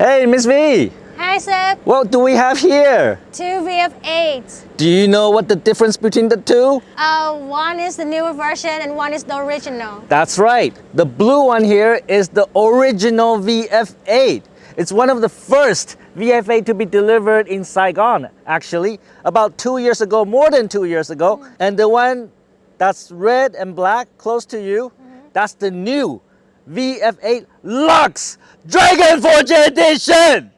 Hey, Miss V. Hi, Seb. What do we have here? Two VF8s. Do you know what the difference between the two? One is the newer version and one is the original. That's right. The blue one here is the original VF8. It's one of the first VF8 to be delivered in Saigon, actually, about 2 years ago, more than 2 years ago. And the one that's red and black close to you, that's the new VF8 Lux Dragon Forge Edition.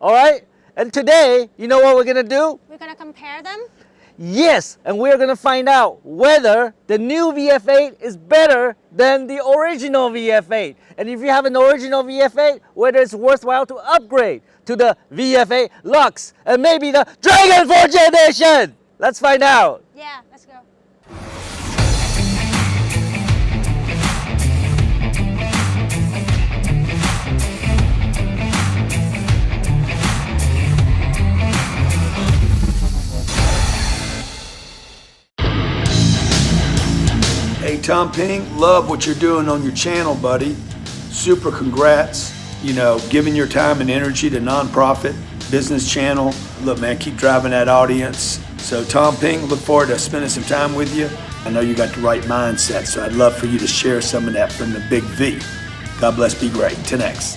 All right, and today, you know what we're gonna do? We're gonna compare them? Yes, and we're gonna find out whether the new VF8 is better than the original VF8. And if you have an original VF8, whether it's worthwhile to upgrade to the VF8 Lux and maybe the Dragon Forge Edition. Let's find out. Yeah, let's go. Hey Tom Ping, love what you're doing on your channel, buddy. Super congrats. You know, giving your time and energy to nonprofit business channel. Look, man, keep driving that audience. So Tom Ping, look forward to spending some time with you. I know you got the right mindset, so I'd love for you to share some of that from the big V. God bless, be great. 10X.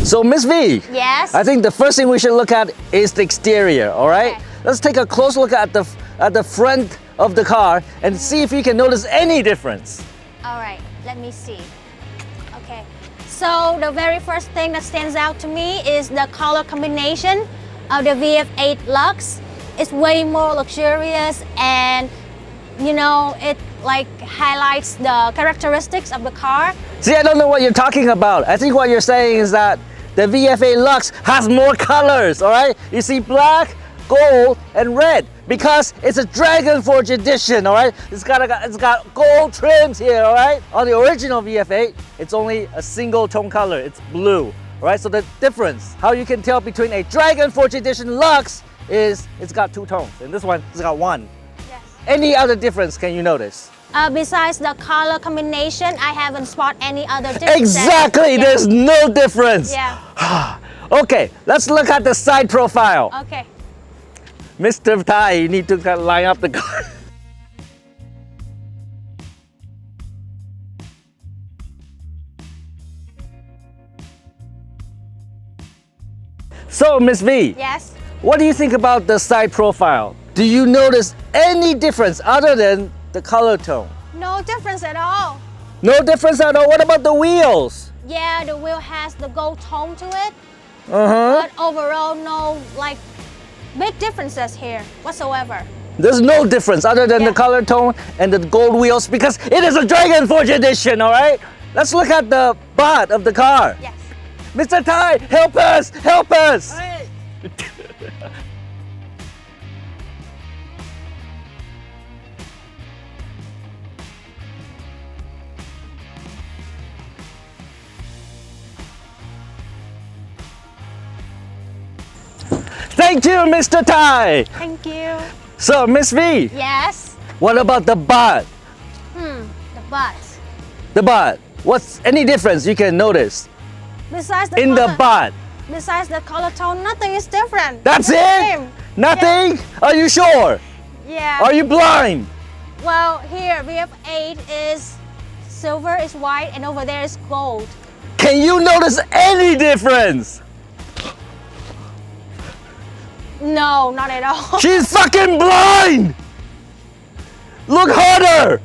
So Miss V, Yes? I think the first thing we should look at is the exterior, all right? Okay. Let's take a close look at the front of the car and see if you can notice any difference. All right, let me see. Okay, so the very first thing that stands out to me is the color combination of the VF8 Lux. It's way more luxurious and, you know, it like highlights the characteristics of the car. See, I don't know what you're talking about. I think what you're saying is that the VF8 Lux has more colors, all right? You see black, gold, and red because it's a Dragon Forge edition, all right? It's got gold trims here, all right? On the original VF8, it's only a single tone color. It's blue, all right? So the difference, how you can tell between a Dragon Forge edition Lux is it's got two tones, and this one has got one. Yes. Any other difference can you notice? Besides the color combination, I haven't spotted any other difference. Exactly, Yeah. there's no difference. Yeah. Okay, let's look at the side profile. Okay. Mr. Tai, you need to line up the car. So, Miss V, Yes. what do you think about the side profile? Do you notice any difference other than the color tone? No difference at all. No difference at all. What about the wheels? Yeah, the wheel has the gold tone to it, Uh-huh. but overall, no like big differences here whatsoever. There's no difference other than Yeah. the color tone and the gold wheels because it is a Dragon Forge edition, all right? Let's look at the butt of the car. Yes. Mr. Tai, help us! Help us! Thank you, Mr. Tai. Thank you. So, Miss V, Yes. what about the butt? The butt. The butt. What's any difference you can notice Besides the in color, the butt? Besides the color tone, nothing is different. That's It's the it? same. Nothing? Are you sure? Yeah. Are you blind? Well, here VF8 is silver, is white, and over there is gold. Can you notice any difference? No, not at all. She's fucking blind! Look harder!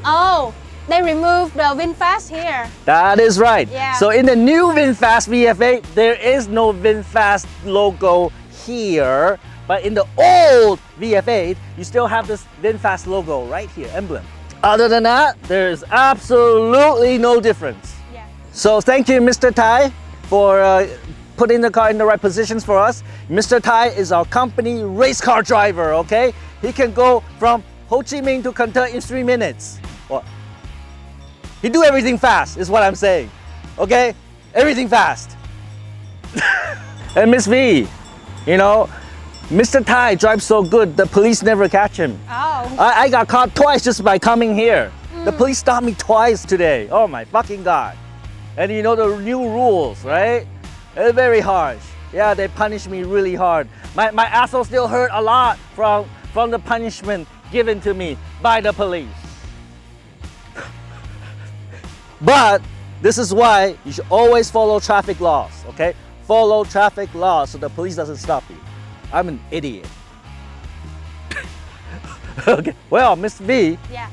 Oh, they removed the VinFast here. That is right. Yeah. So in the new VinFast VF8, there is no VinFast logo here. But in the old VF8, you still have this VinFast logo right here, emblem. Other than that, there's absolutely no difference. Yeah. So thank you, Mr. Tai, for putting the car in the right positions for us. Mr. Tai is our company race car driver, okay? He can go from Ho Chi Minh to Cần Thơ in 3 minutes. What? He do everything fast, is what I'm saying. Okay? Everything fast. And Miss V, you know, Mr. Tai drives so good, the police never catch him. Oh. I got caught twice just by coming here. The police stopped me twice today. Oh my fucking God. And you know the new rules, right? They're very harsh. Yeah, they punish me really hard. My asshole still hurt a lot from the punishment given to me by the police. But this is why you should always follow traffic laws, okay? Follow traffic laws so the police doesn't stop you. I'm an idiot. Okay, well, Miss V, Yeah.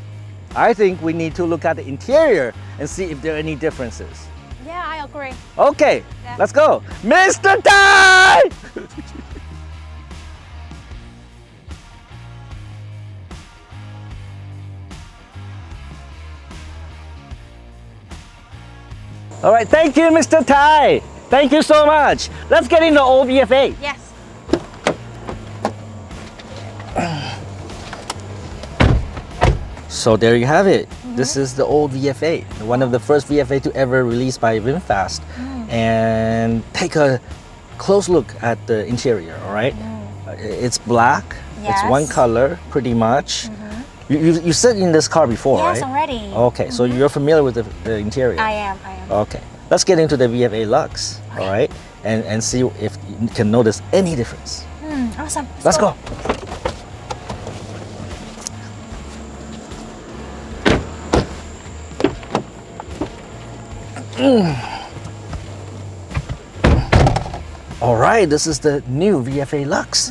I think we need to look at the interior and see if there are any differences. Yeah, I agree. Okay, Yeah. let's go. Mr. Tai! All right, thank you, Mr. Tai. Thank you so much. Let's get into old VF8. Yes. So there you have it. This is the old VF8, one of the first VF8 to ever released by VinFast. And take a close look at the interior, all right? It's black, it's one Yes. color pretty much. You sit in this car before, Yes, right? already. Okay, so you're familiar with the interior. I am. Okay, let's get into the VF8 Lux, all right? And see if you can notice any difference. Awesome. Let's go. All right, this is the new VF8 Lux.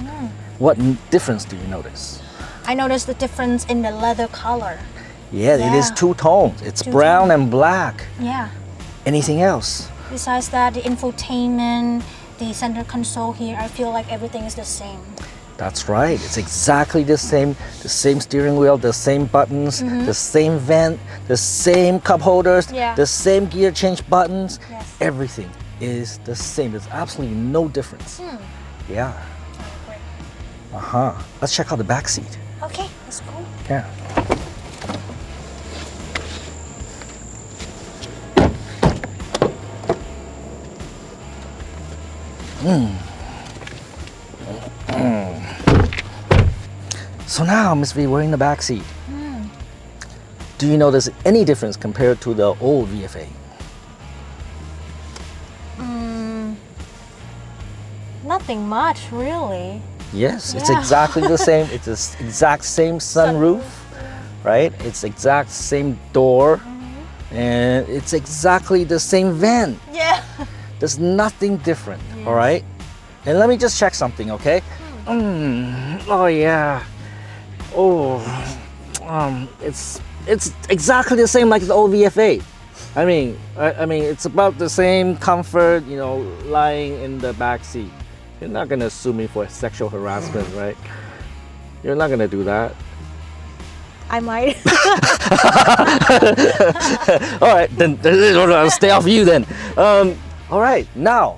What difference do you notice? I noticed the difference in the leather color. Yeah, it is Yeah. two tones. It's Two brown tones. and black. Yeah. Anything else? Besides that, the infotainment, the center console here, I feel like everything is the same. That's right. It's exactly the same steering wheel, the same buttons, the same vent, the same cup holders, Yeah. the same gear change buttons. Yes. Everything is the same. There's absolutely no difference. Yeah. Great. Let's check out the back seat. Okay, let's go. Yeah. So now, Miss V, we're in the back seat. Do you notice any difference compared to the old VF8? Nothing much, really. Yes, it's Yeah. exactly the same. It's the exact same sunroof, right? It's exact same door, and it's exactly the same vent. Yeah. There's nothing different, all right? And let me just check something, okay? Oh yeah. Oh, it's exactly the same like the old VF8. I mean, it's about the same comfort, you know, lying in the back seat. You're not gonna sue me for sexual harassment, right? You're not gonna do that. I might. All right, then I'll stay off you then. All right, now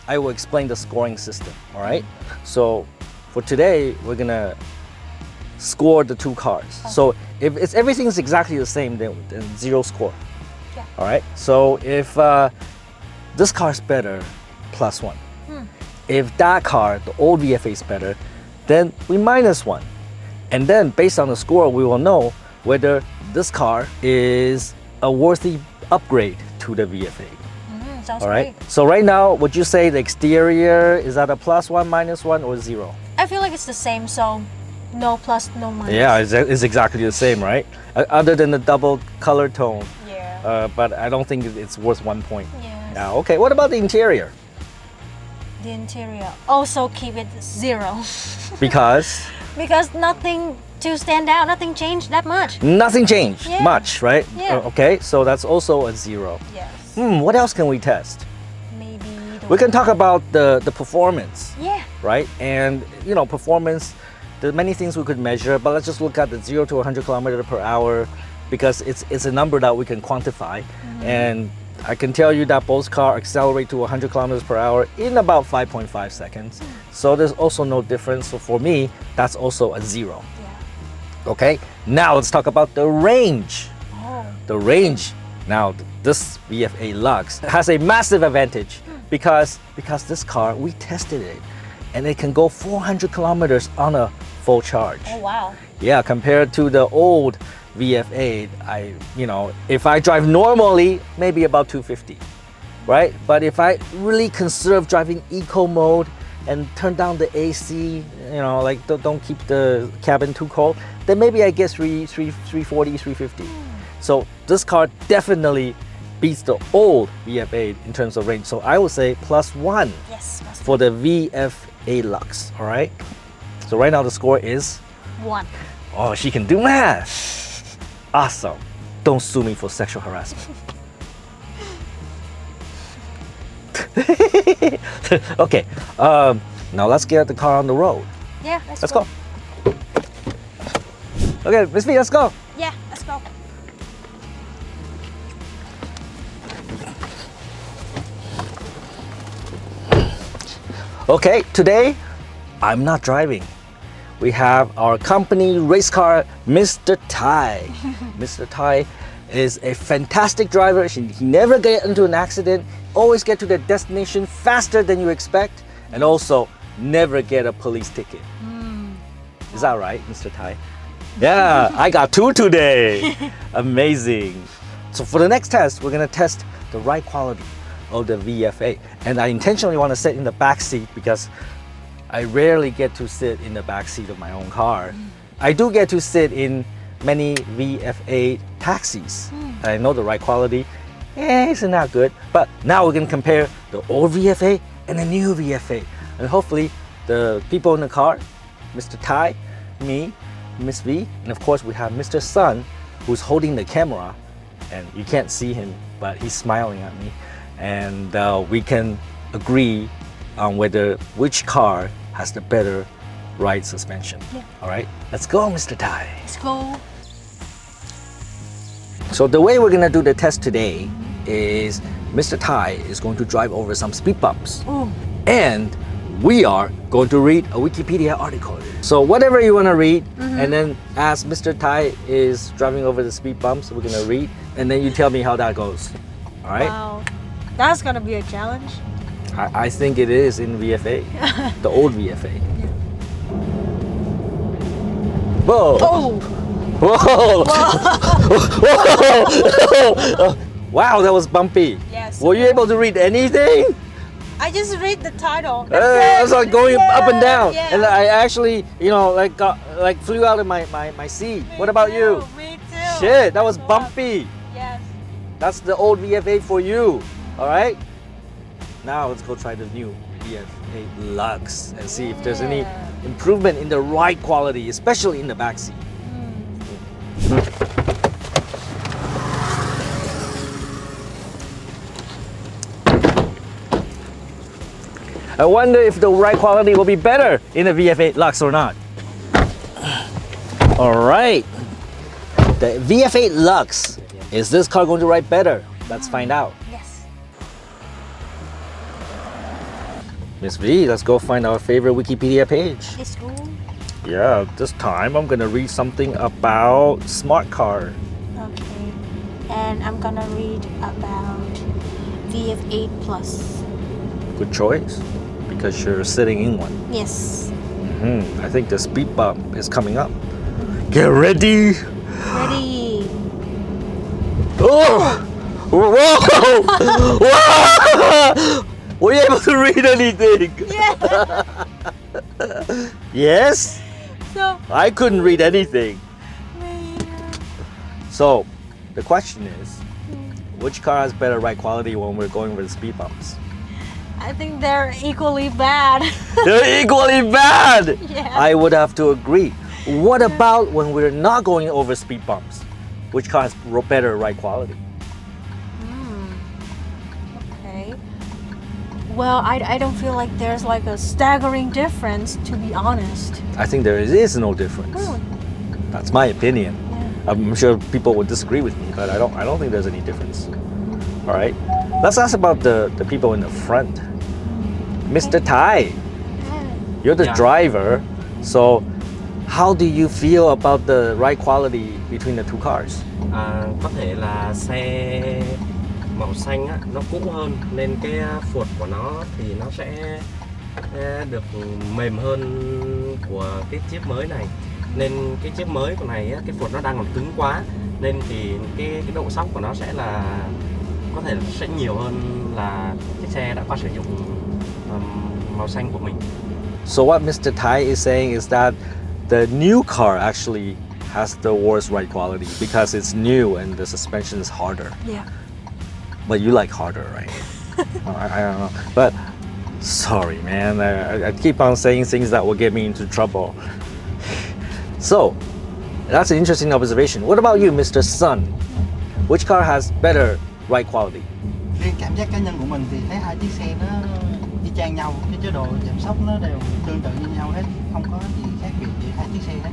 I will explain the scoring system. All right, so for today we're gonna score the two cars. So if everything's exactly the same, then 0 score. Yeah. All right. So if this car's better, +1. If that car, the old VF8 is better, then we -1. And then based on the score, we will know whether this car is a worthy upgrade to the VF8. Sounds All right. great. So right now, would you say the exterior is at a +1, -1, or 0? I feel like it's the same, so no plus, no minus. Yeah, it's exactly the same, right? Other than the double color tone. Yeah. But I don't think it's worth 1 point. Yes. Yeah. Okay. What about the interior? The interior, also keep it 0. Because Because nothing to stand out, nothing changed that much. Nothing changed Yeah. much, right? Yeah. Okay, so that's also a 0. Yes. What else can we test? Maybe. We can talk about the performance, Yeah. right? And performance, there are many things we could measure, but let's just look at the 0 to 100 kilometers per hour because it's a number that we can quantify. And I can tell you that both cars accelerate to 100 kilometers per hour in about 5.5 seconds. So there's also no difference. So for me, that's also a 0. Yeah. Okay, now let's talk about the range. Oh. The range. Now, this VF8 Lux has a massive advantage because this car, we tested it and it can go 400 kilometers on a full charge. Oh wow. Yeah, compared to the old VF8, if I drive normally, maybe about 250, right? But if I really conserve driving eco mode and turn down the AC, don't keep the cabin too cold, then maybe I get 340, 350. So this car definitely beats the old VF8 in terms of range. So I would say +1 Yes. for the VF8 Lux, all right? So right now the score is 1. Oh, she can do math. Awesome. Don't sue me for sexual harassment. Okay, now let's get the car on the road. Yeah. Let's go. Okay, Miss V, let's go. Yeah. Let's go. Okay, today I'm not driving. We have our company race car, Mr. Tai. Mr. Tai is a fantastic driver. He never get into an accident, always get to the destination faster than you expect, and also never get a police ticket. Is that right, Mr. Tai? Yeah, I got 2 today. Amazing. So for the next test, we're gonna test the ride quality of the VF8. And I intentionally want to sit in the back seat because I rarely get to sit in the back seat of my own car. I do get to sit in many VF8 taxis. I know the ride quality isn't that good, but now we're gonna compare the old VF8 and the new VF8. And hopefully the people in the car, Mr. Tai, me, Miss V, and of course we have Mr. Sun, who's holding the camera, and you can't see him, but he's smiling at me. And we can agree on which car has the better ride suspension. Yeah. All right, let's go, Mr. Tai. Let's go. So the way we're gonna do the test today is Mr. Tai is going to drive over some speed bumps. Ooh. And we are going to read a Wikipedia article. So whatever you want to read, and then as Mr. Tai is driving over the speed bumps, we're gonna read, and then you tell me how that goes. All right? Wow. That's gonna be a challenge. I think it is in VF8, the old VF8. Whoa! Oh. Whoa! Whoa! Wow, that was bumpy. Yes. Were you able to read anything? I just read the title. I was like going up and down, Yeah. and I actually, flew out of my seat. What about you? Me too. Shit, that was bumpy. Yes. That's the old VF8 for you. All right. Now let's go try the new VF8 Lux and see if there's any improvement in the ride quality, especially in the backseat. I wonder if the ride quality will be better in the VF8 Lux or not. All right, the VF8 Lux, is this car going to ride better? Let's find out. Yes. Miss V, let's go find our favorite Wikipedia page. Let's go. Yeah, this time I'm gonna read something about smart car. Okay. And I'm gonna read about VF8 Plus. Good choice, because you're sitting in one. Yes. I think the speed bump is coming up. Get ready. Ready. Oh! Whoa! Whoa! Were you able to read anything? Yeah. Yes? So. I couldn't read anything. So, the question is, which car has better ride quality when we're going with speed bumps? I think they're equally bad. They're equally bad! Yeah. I would have to agree. What about when we're not going over speed bumps? Which car has better ride quality? Okay. Well, I don't feel like there's like a staggering difference, to be honest. I think there is no difference. Really? That's my opinion. Yeah. I'm sure people would disagree with me, but I don't think there's any difference. All right, let's ask about the people in the front. Mr. Tai, you're the driver, so how do you feel about the ride quality between the two cars? Có thể là xe màu xanh á, nó cũ hơn nên cái phột của nó thì nó sẽ được mềm hơn của cái chiếc mới này. Nên cái chiếc mới của này á, cái phột nó đang còn cứng quá nên thì cái độ sóc của nó sẽ là có thể sẽ nhiều hơn là chiếc xe đã qua sử dụng màu xanh của mình. So what Mr. Tai is saying is that the new car actually has the worst ride quality because it's new and the suspension is harder. Yeah. But you like harder, right? I don't know. But sorry, man. I keep on saying things that will get me into trouble. So that's an interesting observation. What about you, Mr. Sun? Which car has better ride quality? Riêng cảm giác cá nhân của mình thì thấy hai chiếc xe nó y chang nhau, cái chế độ giảm sóc nó đều tương tự như nhau hết, không có gì khác biệt giữa hai chiếc xe hết.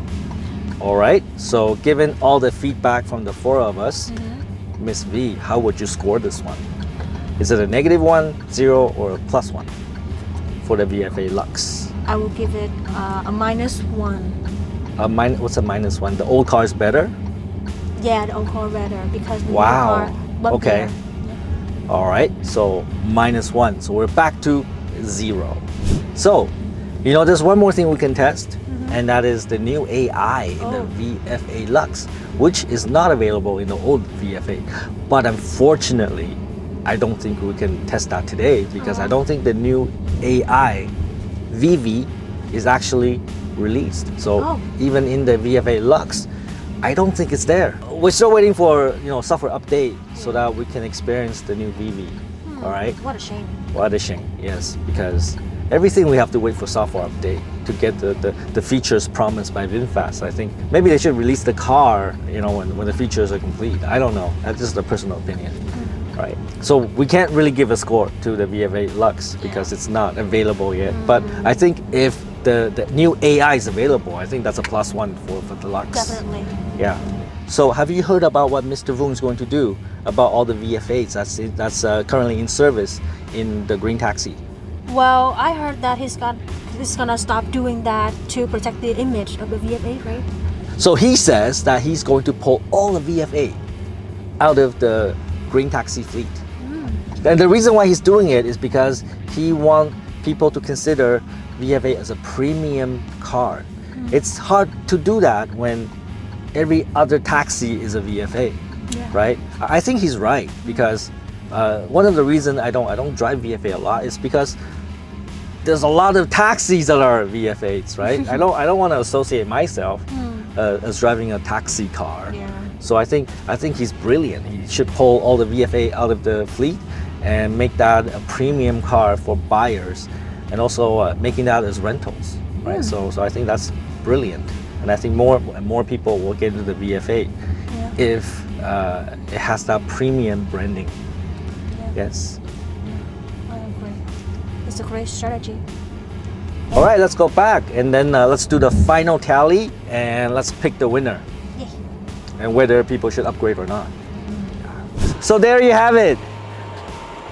All right. So given all the feedback from the four of us, Miss V, how would you score this one? Is it a -1, 0, or a +1 for the VF8 Lux? I will give it a -1. What's a -1? The old car is better? Yeah, the old car better because the new Wow. car bumpier. Okay. All right. So -1. So we're back to 0. So, you know, there's one more thing we can test, and that is the new AI in the VF8 Lux, which is not available in the old VF8. But unfortunately, I don't think we can test that today because I don't think the new AI VV is actually released. So even in the VF8 Lux, I don't think it's there. We're still waiting for, you know, software update so that we can experience the new VV. All right. What a shame. What a shame. Yes, because everything we have to wait for software update to get the features promised by VinFast. I think maybe they should release the car, you know, when the features are complete. I don't know. That's just a personal opinion. Right. So we can't really give a score to the VF8 Lux because it's not available yet. But I think if the new AI is available, I think that's a +1 for the Lux. Definitely. Yeah. So have you heard about what Mr. Voon is going to do about all the VF8s that's currently in service in the green taxi? Well, I heard that he's gonna stop doing that to protect the image of the VF8, right? So he says that he's going to pull all the VF8 out of the green taxi fleet. And the reason why he's doing it is because he wants people to consider VF8 as a premium car. It's hard to do that when every other taxi is a VF8, right? I think he's right because one of the reasons I don't drive VF8 a lot is because there's a lot of taxis that are VF8s, right? I don't want to associate myself as driving a taxi car. Yeah. So I think he's brilliant. He should pull all the VF8 out of the fleet and make that a premium car for buyers, and also making that as rentals, right? So I think that's brilliant, and I think more people will get into the VF8 if it has that premium branding. Yes. I agree. It's a great strategy. All right, let's go back and then let's do the final tally and let's pick the winner and whether people should upgrade or not. So there you have it.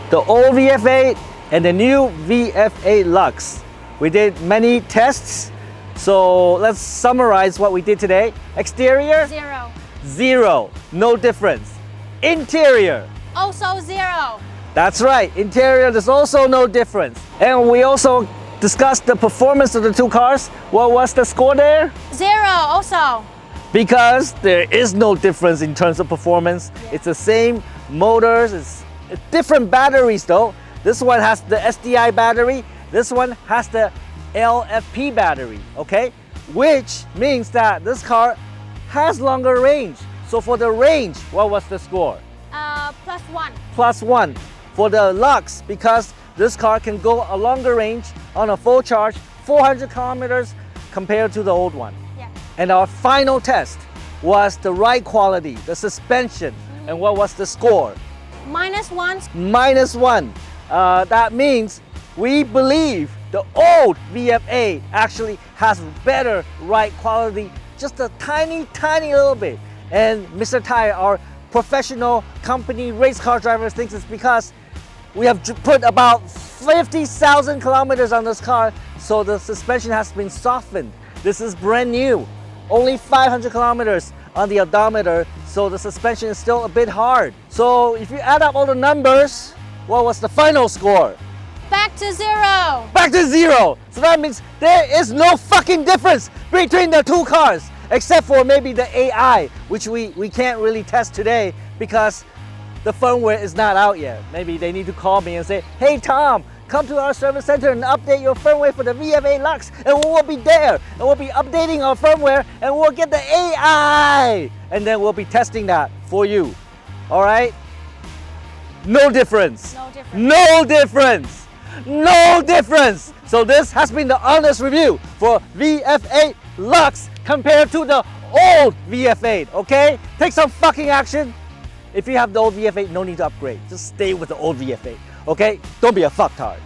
The old VF8 and the new VF8 Lux. We did many tests. So let's summarize what we did today. Exterior? 0. 0. No difference. Interior? Also 0. That's right. Interior, there's also no difference. And we also discussed the performance of the two cars. What was the score there? 0 also. Because there is no difference in terms of performance. It's the same motors, it's different batteries though. This one has the SDI battery, this one has the LFP battery, okay? Which means that this car has longer range. So for the range, what was the score? +1. +1 for the Lux, because this car can go a longer range on a full charge, 400 kilometers compared to the old one. Yeah. And our final test was the ride quality, the suspension, and what was the score? -1. -1. That means we believe the old VF8 actually has better ride quality, just a tiny little bit. And Mr. Tai, our professional company race car driver, thinks it's because we have put about 50,000 kilometers on this car, so the suspension has been softened. This is brand new, only 500 kilometers on the odometer, so the suspension is still a bit hard. So if you add up all the numbers, what was the final score? Back to 0. Back to 0. So that means there is no fucking difference between the two cars, except for maybe the AI, which we can't really test today because the firmware is not out yet. Maybe they need to call me and say, hey Tom, come to our service center and update your firmware for the VF8 Lux, and we will be there, and we'll be updating our firmware, and we'll get the AI, and then we'll be testing that for you. All right? No difference. No difference. No difference. No difference. So this has been the honest review for VF8 Lux compared to the old VF8, okay? Take some fucking action. If you have the old VF8, no need to upgrade. Just stay with the old VF8, okay? Don't be a fucktard.